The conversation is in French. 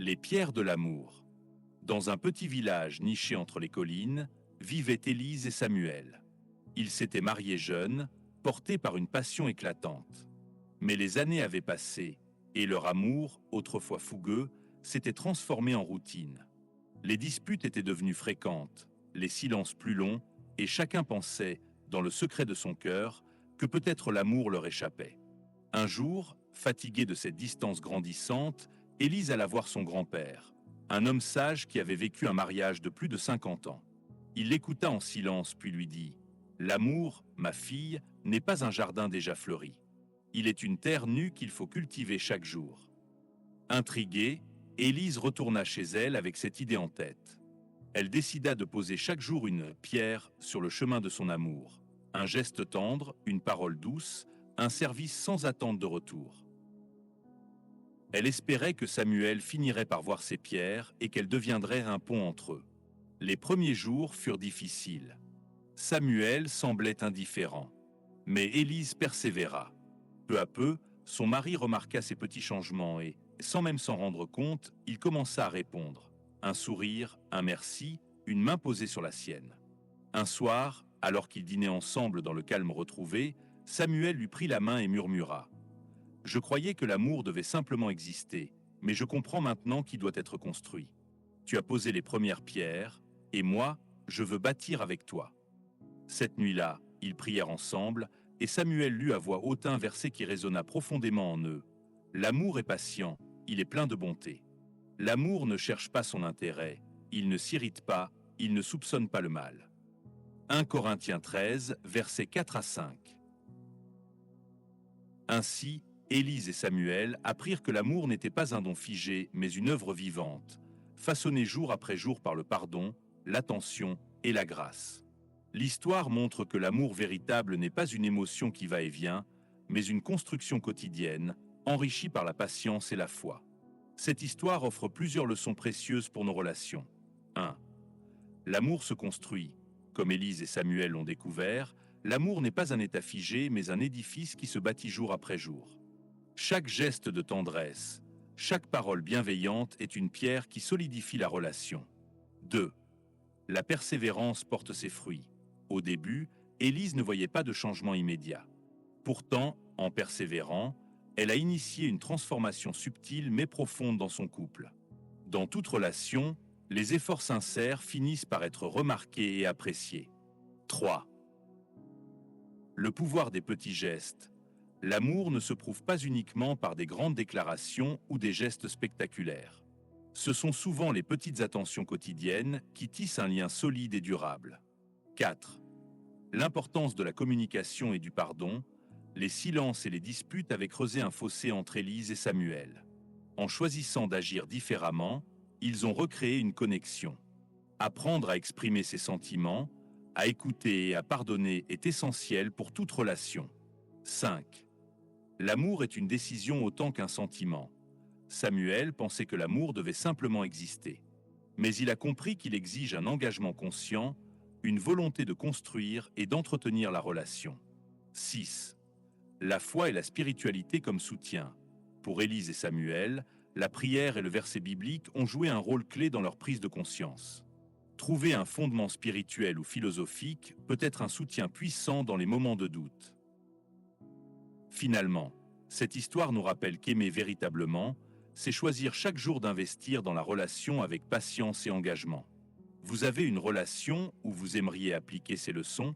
Les pierres de l'amour. Dans un petit village niché entre les collines, vivaient Élise et Samuel. Ils s'étaient mariés jeunes, portés par une passion éclatante. Mais les années avaient passé, et leur amour, autrefois fougueux, s'était transformé en routine. Les disputes étaient devenues fréquentes, les silences plus longs, et chacun pensait, dans le secret de son cœur, que peut-être l'amour leur échappait. Un jour, fatiguée de cette distance grandissante, Élise alla voir son grand-père, un homme sage qui avait vécu un mariage de plus de 50 ans. Il l'écouta en silence puis lui dit « L'amour, ma fille, n'est pas un jardin déjà fleuri. Il est une terre nue qu'il faut cultiver chaque jour. » Intriguée, Élise retourna chez elle avec cette idée en tête. Elle décida de poser chaque jour une pierre sur le chemin de son amour. Un geste tendre, une parole douce, un service sans attente de retour. Elle espérait que Samuel finirait par voir ces pierres et qu'elle deviendrait un pont entre eux. Les premiers jours furent difficiles. Samuel semblait indifférent. Mais Élise persévéra. Peu à peu, son mari remarqua ces petits changements et, sans même s'en rendre compte, il commença à répondre. Un sourire, un merci, une main posée sur la sienne. Un soir, alors qu'ils dînaient ensemble dans le calme retrouvé, Samuel lui prit la main et murmura « Je croyais que l'amour devait simplement exister, mais je comprends maintenant qu'il doit être construit. Tu as posé les premières pierres, et moi, je veux bâtir avec toi. » Cette nuit-là, ils prièrent ensemble, et Samuel lut à voix haute un verset qui résonna profondément en eux. « L'amour est patient, il est plein de bonté. L'amour ne cherche pas son intérêt, il ne s'irrite pas, il ne soupçonne pas le mal. » 1 Corinthiens 13, versets 4 à 5. Ainsi, Élise et Samuel apprirent que l'amour n'était pas un don figé, mais une œuvre vivante, façonnée jour après jour par le pardon, l'attention et la grâce. L'histoire montre que l'amour véritable n'est pas une émotion qui va et vient, mais une construction quotidienne, enrichie par la patience et la foi. Cette histoire offre plusieurs leçons précieuses pour nos relations. 1. L'amour se construit. Comme Élise et Samuel l'ont découvert, l'amour n'est pas un état figé, mais un édifice qui se bâtit jour après jour. Chaque geste de tendresse, chaque parole bienveillante est une pierre qui solidifie la relation. 2. La persévérance porte ses fruits. Au début, Élise ne voyait pas de changement immédiat. Pourtant, en persévérant, elle a initié une transformation subtile mais profonde dans son couple. Dans toute relation, les efforts sincères finissent par être remarqués et appréciés. 3. Le pouvoir des petits gestes. L'amour ne se prouve pas uniquement par des grandes déclarations ou des gestes spectaculaires. Ce sont souvent les petites attentions quotidiennes qui tissent un lien solide et durable. 4. L'importance de la communication et du pardon. Les silences et les disputes avaient creusé un fossé entre Élise et Samuel. En choisissant d'agir différemment, ils ont recréé une connexion. Apprendre à exprimer ses sentiments, à écouter et à pardonner est essentiel pour toute relation. 5. L'amour est une décision autant qu'un sentiment. Samuel pensait que l'amour devait simplement exister. Mais il a compris qu'il exige un engagement conscient, une volonté de construire et d'entretenir la relation. 6. La foi et la spiritualité comme soutien. Pour Élise et Samuel, la prière et le verset biblique ont joué un rôle clé dans leur prise de conscience. Trouver un fondement spirituel ou philosophique peut être un soutien puissant dans les moments de doute. Finalement, cette histoire nous rappelle qu'aimer véritablement, c'est choisir chaque jour d'investir dans la relation avec patience et engagement. Vous avez une relation où vous aimeriez appliquer ces leçons ?